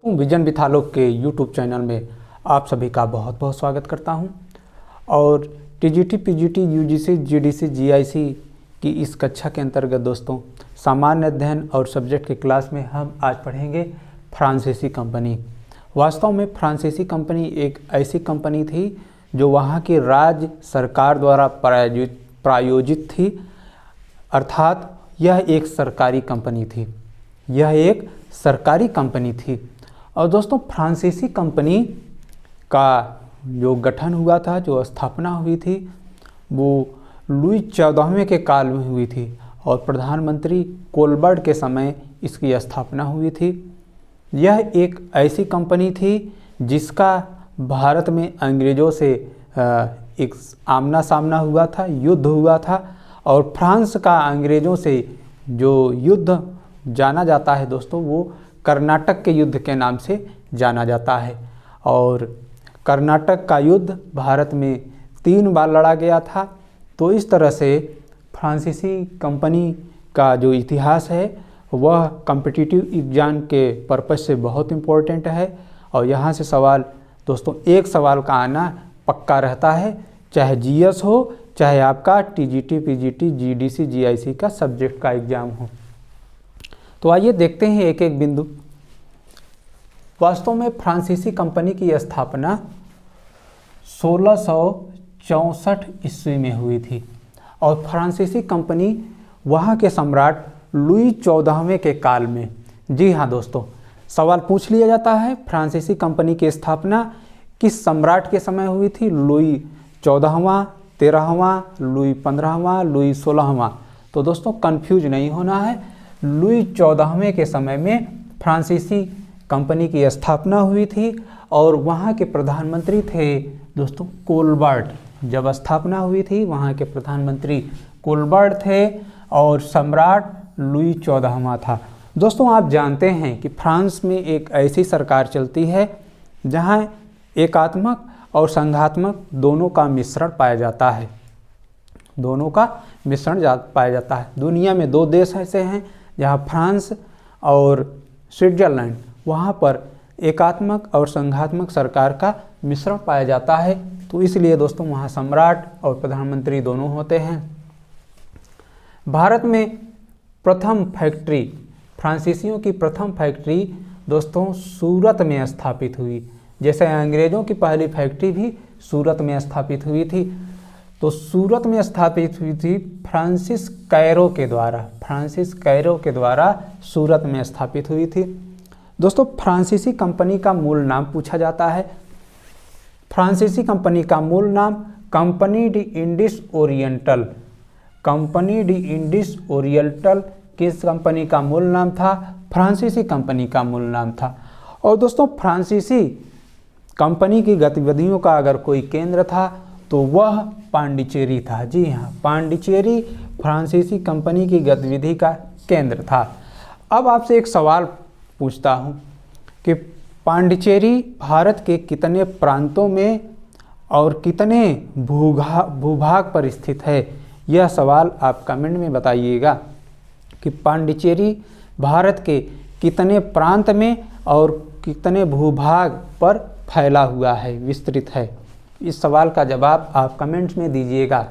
Vision with आलोक के YouTube channel में आप सभी का बहुत बहुत स्वागत करता हूं। और TGT, PGT, UGC, GDC, GIC की इस कक्षा के अंतर्गत दोस्तों सामान्य अध्ययन और सब्जेक्ट के क्लास में हम आज पढ़ेंगे फ्रांसीसी कंपनी। वास्तव में फ्रांसीसी कंपनी एक ऐसी कंपनी थी जो वहाँ की राज्य सरकार द्वारा प्रायोजित थी, अर्थात यह एक सरकारी कंपनी थी। यह एक सरकारी कंपनी थी। और दोस्तों फ्रांसीसी कंपनी का जो गठन हुआ था, जो स्थापना हुई थी, वो लुई 14वें के काल में हुई थी और प्रधानमंत्री कोलबर्ट के समय इसकी स्थापना हुई थी। यह एक ऐसी कंपनी थी जिसका भारत में अंग्रेज़ों से एक आमना सामना हुआ था, युद्ध हुआ था। और फ्रांस का अंग्रेज़ों से जो युद्ध जाना जाता है दोस्तों, वो कर्नाटक के युद्ध के नाम से जाना जाता है। और कर्नाटक का युद्ध भारत में 3 बार लड़ा गया था। तो इस तरह से फ्रांसीसी कंपनी का जो इतिहास है वह कॉम्पिटिटिव एग्जाम के पर्पज़ से बहुत इम्पोर्टेंट है। और यहाँ से सवाल दोस्तों, एक सवाल का आना पक्का रहता है, चाहे जीएस हो, चाहे आपका टीजीटी, पीजीटी, जीडीसी, जीआईसी का सब्जेक्ट का एग्ज़ाम हो। तो आइए देखते हैं एक एक बिंदु। वास्तव में फ्रांसीसी कंपनी की स्थापना 1664 ईस्वी में हुई थी और फ्रांसीसी कंपनी वहाँ के सम्राट लुई 14वें के काल में। जी हाँ दोस्तों, सवाल पूछ लिया जाता है फ्रांसीसी कंपनी की स्थापना किस सम्राट के समय हुई थी? लुई 14वां, 13वां, लुई 15वां, लुई 16वां। तो दोस्तों कंफ्यूज नहीं होना है, लुई 14वें के समय में फ्रांसीसी कंपनी की स्थापना हुई थी और वहाँ के प्रधानमंत्री थे दोस्तों कोलबर्ट। जब स्थापना हुई थी वहाँ के प्रधानमंत्री कोलबर्ट थे और सम्राट लुई 14वां था। दोस्तों आप जानते हैं कि फ्रांस में एक ऐसी सरकार चलती है जहाँ एकात्मक और संघात्मक दोनों का मिश्रण पाया जाता है। दोनों का मिश्रण पाया जाता है। दुनिया में 2 देश ऐसे हैं जहाँ फ्रांस और स्विट्ज़रलैंड, वहाँ पर एकात्मक और संघात्मक सरकार का मिश्रण पाया जाता है। तो इसलिए दोस्तों वहाँ सम्राट और प्रधानमंत्री दोनों होते हैं। भारत में प्रथम फैक्ट्री, फ्रांसीसियों की प्रथम फैक्ट्री दोस्तों सूरत में स्थापित हुई। जैसे अंग्रेज़ों की पहली फैक्ट्री भी सूरत में स्थापित हुई थी, तो सूरत में स्थापित हुई थी फ्रांसिस कैरो के द्वारा सूरत में स्थापित हुई थी। दोस्तों फ्रांसीसी कंपनी का मूल नाम पूछा जाता है। फ्रांसीसी कंपनी का मूल नाम company D Indus oriental. Company D Indus oriental किस कंपनी का मूल नाम था? फ्रांसीसी कंपनी का मूल नाम था। और दोस्तों फ्रांसीसी कंपनी की गतिविधियों का अगर कोई केंद्र था तो वह पांडिचेरी था। जी हाँ, पांडिचेरी फ्रांसीसी कंपनी की गतिविधि का केंद्र था। अब आपसे एक सवाल पूछता हूँ कि पांडिचेरी भारत के कितने प्रांतों में और कितने भूभाग पर स्थित है? यह सवाल आप कमेंट में बताइएगा कि पांडिचेरी भारत के कितने प्रांत में और कितने भूभाग पर फैला हुआ है, विस्तृत है। इस सवाल का जवाब आप कमेंट्स में दीजिएगा।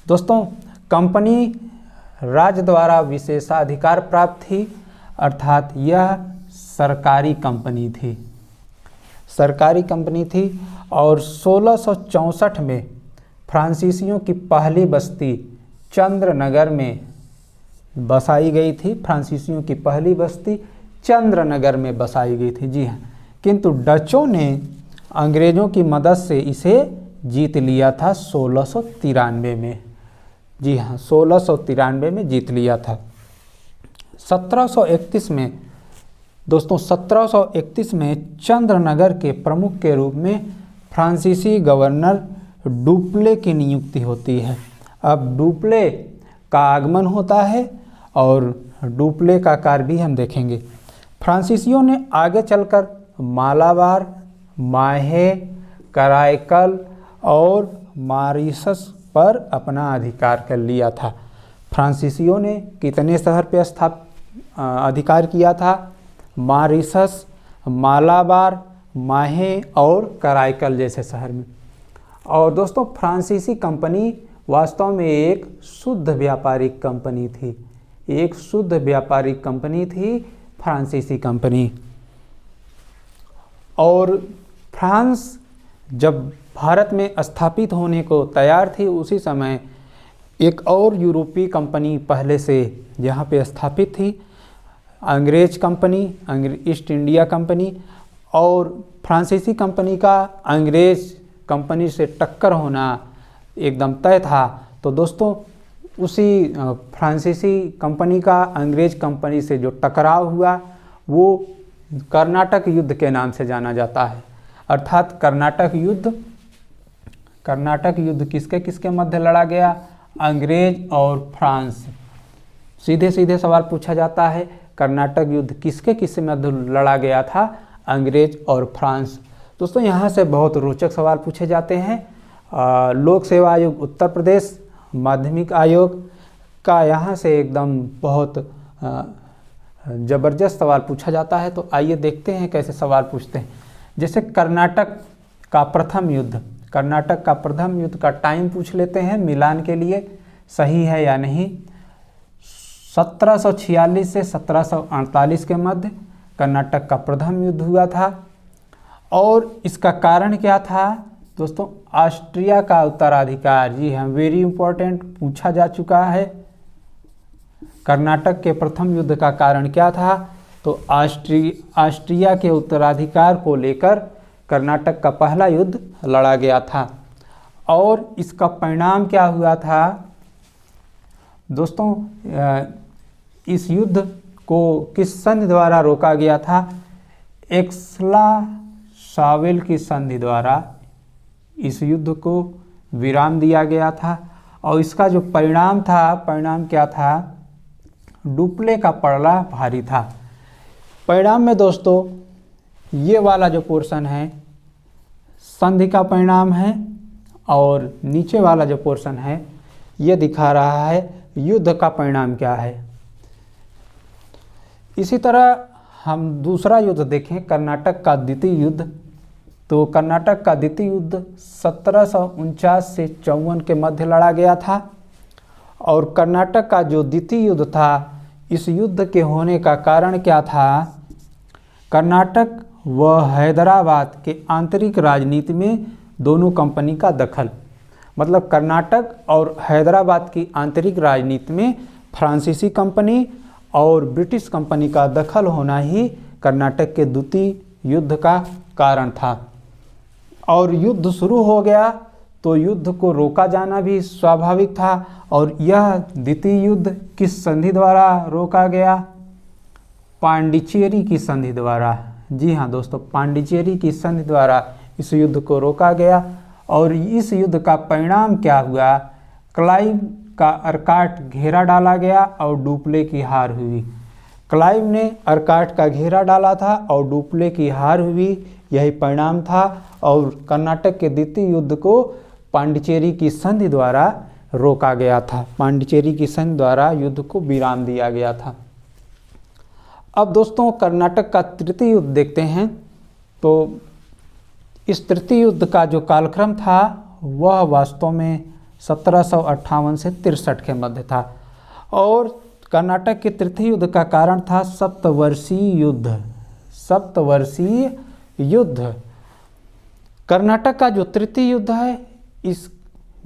दोस्तों कंपनी राज्य द्वारा विशेषाधिकार प्राप्त थी, अर्थात यह सरकारी कंपनी थी। सरकारी कंपनी थी और 1664 में फ्रांसीसियों की पहली बस्ती चंद्रनगर में बसाई गई थी। फ्रांसीसियों की पहली बस्ती चंद्रनगर में बसाई गई थी। जी हाँ, किंतु डचों ने अंग्रेज़ों की मदद से इसे जीत लिया था 1693 में। जी हाँ, 1693 में जीत लिया था। 1731 में दोस्तों 1731 में चंद्रनगर के प्रमुख के रूप में फ्रांसीसी गवर्नर डुप्ले की नियुक्ति होती है। अब डुप्ले का आगमन होता है और डुप्ले का कार्य भी हम देखेंगे। फ्रांसीसियों ने आगे चलकर मालाबार, माहे, कराईकल और मॉरीशस पर अपना अधिकार कर लिया था। फ्रांसीसियों ने कितने शहर पर अधिकार किया था? मॉरीशस, मालाबार, माहे और कराईकल जैसे शहर में। और दोस्तों फ्रांसीसी कंपनी वास्तव में एक शुद्ध व्यापारिक कंपनी थी, एक शुद्ध व्यापारिक कंपनी थी फ्रांसीसी कंपनी। और फ्रांस जब भारत में स्थापित होने को तैयार थी, उसी समय एक और यूरोपीय कंपनी पहले से यहाँ पे स्थापित थी, अंग्रेज कंपनी, ईस्ट इंडिया कंपनी। और फ्रांसीसी कंपनी का अंग्रेज कंपनी से टक्कर होना एकदम तय था। तो दोस्तों उसी फ्रांसीसी कंपनी का अंग्रेज कंपनी से जो टकराव हुआ वो कर्नाटक युद्ध के नाम से जाना जाता है। अर्थात कर्नाटक युद्ध किसके किसके मध्य लड़ा गया? अंग्रेज और फ्रांस। सीधे सीधे सवाल पूछा जाता है, कर्नाटक युद्ध किसके किसके मध्य लड़ा गया था? अंग्रेज और फ्रांस। दोस्तों यहाँ से बहुत रोचक सवाल पूछे जाते हैं। लोक सेवा आयोग उत्तर प्रदेश, माध्यमिक आयोग का यहाँ से एकदम बहुत ज़बरदस्त सवाल पूछा जाता है। तो आइए देखते हैं कैसे सवाल पूछते हैं। जैसे कर्नाटक का प्रथम युद्ध का टाइम पूछ लेते हैं मिलान के लिए, सही है या नहीं। 1746 से 1748 के मध्य कर्नाटक का प्रथम युद्ध हुआ था। और इसका कारण क्या था? दोस्तों ऑस्ट्रिया का उत्तराधिकार। जी हाँ, वेरी इंपॉर्टेंट, पूछा जा चुका है। कर्नाटक के प्रथम युद्ध का कारण क्या था? तो ऑस्ट्रिया के उत्तराधिकार को लेकर कर्नाटक का पहला युद्ध लड़ा गया था। और इसका परिणाम क्या हुआ था? दोस्तों इस युद्ध को किस संधि द्वारा रोका गया था? एक्सला-शावेल की संधि द्वारा इस युद्ध को विराम दिया गया था। और इसका जो परिणाम क्या था? डुप्ले का पड़ला भारी था। परिणाम में दोस्तों ये वाला जो पोर्शन है संधि का परिणाम है, और नीचे वाला जो पोर्शन है ये दिखा रहा है युद्ध का परिणाम क्या है। इसी तरह हम दूसरा युद्ध देखें, कर्नाटक का द्वितीय युद्ध। तो कर्नाटक का द्वितीय युद्ध 1749 से 54 के मध्य लड़ा गया था। और कर्नाटक का जो द्वितीय युद्ध था, इस युद्ध के होने का कारण क्या था? कर्नाटक व हैदराबाद के आंतरिक राजनीति में दोनों कंपनी का दखल। मतलब कर्नाटक और हैदराबाद की आंतरिक राजनीति में फ्रांसीसी कंपनी और ब्रिटिश कंपनी का दखल होना ही कर्नाटक के द्वितीय युद्ध का कारण था। और युद्ध शुरू हो गया तो युद्ध को रोका जाना भी स्वाभाविक था। और यह द्वितीय युद्ध किस संधि द्वारा रोका गया? पांडिचेरी की संधि द्वारा। जी हाँ दोस्तों, पांडिचेरी की संधि द्वारा इस युद्ध को रोका गया। और इस युद्ध का परिणाम क्या हुआ? क्लाइव का अर्काट घेरा डाला गया और डुप्ले की हार हुई। क्लाइव ने अर्काट का घेरा डाला था और डुप्ले की हार हुई, यही परिणाम था। और कर्नाटक के द्वितीय युद्ध को पांडिचेरी की संधि द्वारा रोका गया था। पांडिचेरी की संधि द्वारा युद्ध को विराम दिया गया था। अब दोस्तों कर्नाटक का तृतीय युद्ध देखते हैं। तो इस तृतीय युद्ध का जो कालक्रम था वह वास्तव में 1758 से 63 के मध्य था। और कर्नाटक के तृतीय युद्ध का कारण था सप्तवर्षीय युद्ध। कर्नाटक का जो तृतीय युद्ध है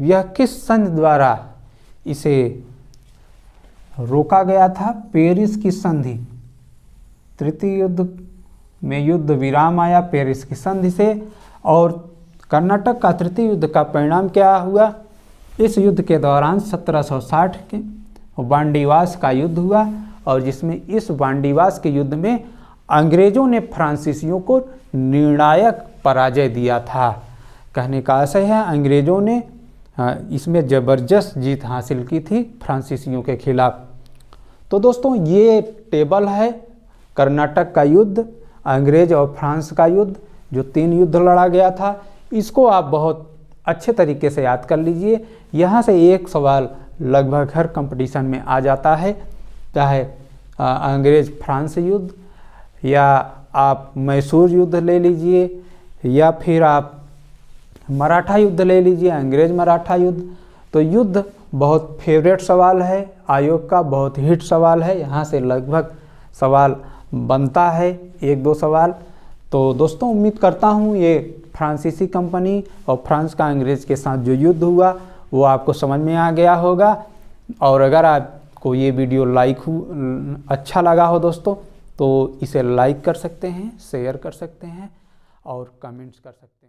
यह किस संधि द्वारा इसे रोका गया था? पेरिस की संधि। तृतीय युद्ध में युद्ध विराम आया पेरिस की संधि से। और कर्नाटक का तृतीय युद्ध का परिणाम क्या हुआ? इस युद्ध के दौरान 1760 के वांडीवास का युद्ध हुआ, और जिसमें इस वांडीवास के युद्ध में अंग्रेजों ने फ्रांसीसियों को निर्णायक पराजय दिया था। कहने का आशय है अंग्रेजों ने इसमें ज़बरदस्त जीत हासिल की थी फ्रांसीसियों के खिलाफ। तो दोस्तों ये टेबल है कर्नाटक का युद्ध, अंग्रेज और फ्रांस का युद्ध, जो 3 युद्ध लड़ा गया था। इसको आप बहुत अच्छे तरीके से याद कर लीजिए। यहाँ से एक सवाल लगभग हर कंपटीशन में आ जाता है, चाहे अंग्रेज फ्रांस युद्ध या आप मैसूर युद्ध ले लीजिए या फिर आप मराठा युद्ध ले लीजिए, अंग्रेज मराठा युद्ध। तो युद्ध बहुत फेवरेट सवाल है आयोग का, बहुत हिट सवाल है। यहाँ से लगभग सवाल बनता है, 1-2 सवाल। तो दोस्तों उम्मीद करता हूँ ये फ्रांसीसी कंपनी और फ्रांस का अंग्रेज़ के साथ जो युद्ध हुआ वो आपको समझ में आ गया होगा। और अगर आपको ये वीडियो अच्छा लगा हो दोस्तों, तो इसे लाइक कर सकते हैं, शेयर कर सकते हैं और कमेंट्स कर सकते हैं।